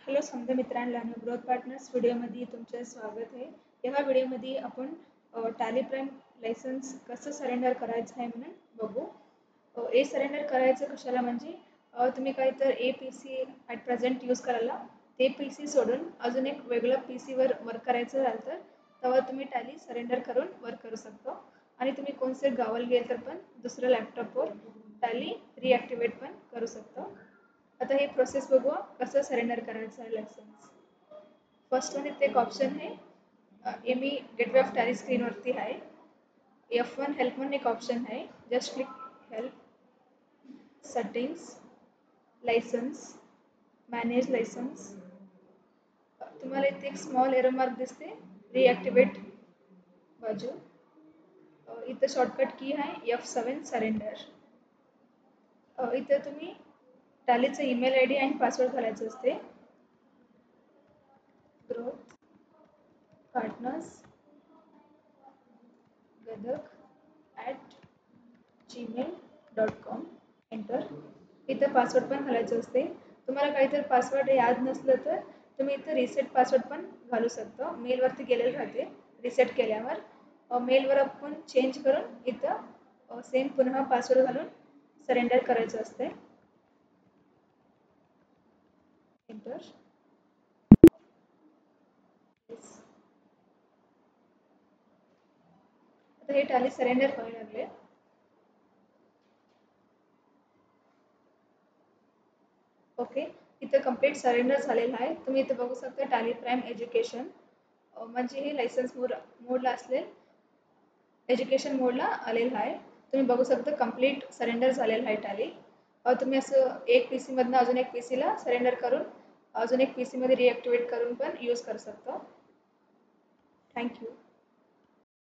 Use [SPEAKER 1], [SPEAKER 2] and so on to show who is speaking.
[SPEAKER 1] Hello समजा मित्रांनो, growth partners व्हिडिओमध्ये तुमचे स्वागत आहे. या व्हिडिओमध्ये आपण टॅली प्राइम लायसन्स कसं सरेंडर करायचं आहे म्हणून बघू. ए सरेंडर करायचं कशाला म्हणजे तुम्ही काहीतर A P C at present use करायला ते पी सी सोडून अजून एक वेगळं पी सीवर वर्क करायचं झालं तर तेव्हा तुम्ही टॅली सरेंडर करून वर्क करू शकतो. आणि तुम्ही कोणते गावाला गेल तर पण दुसऱ्या लॅपटॉपवर टॅली रिॲक्टिवेट पण करू शकतो. आता हे प्रोसेस बघू कसं सरेंडर करायचं आहे लायसन्स. फर्स्ट मध्ये एक ऑप्शन आहे, हे मी गेटवे ऑफ टॅली स्क्रीनवरती आहे. F1 हेल्प म्हणून एक ऑप्शन आहे. Just click help, settings, licence, manage licence. तुम्हाला इथे एक स्मॉल एरर मार्क दिसते, रिॲक्टिवेट बाजू. इथं शॉर्टकट की आहे F7 सरेंडर. इथं तुम्ही टॅलीचं ईमेल आय डी आणि पासवर्ड घालायचं असते. Growth partners gadak@gmail.com. एंटर. इथं पासवर्ड पण घालायचं असते. तुम्हाला काहीतरी पासवर्ड याद नसलं तर तुम्ही इथं रिसेट पासवर्ड पण घालू शकता. मेलवरती गेलेलं राहते. रिसेट केल्यावर मेलवर आपण चेंज करून इथं सेम पुन्हा पासवर्ड घालून सरेंडर करायचं असते. एंटर. आता हे टॅली सरेंडर व्हायला लागले. ओके, इथं कंप्लीट सरेंडर झालेलं आहे. तुम्ही इथं बघू शकता टॅली प्राइम एज्युकेशन म्हणजे हे लायसन्स मोडला असले एज्युकेशन मोडला आलेलं आहे. तुम्ही बघू शकता कंप्लीट सरेंडर झालेलं आहे टॅली. तुम्ही असं एक पी सीमधनं अजून एक पी सीला सरेंडर करून अजून एक पी सीमध्ये रिॲक्टिवेट करून पण यूज करू शकता. थँक्यू.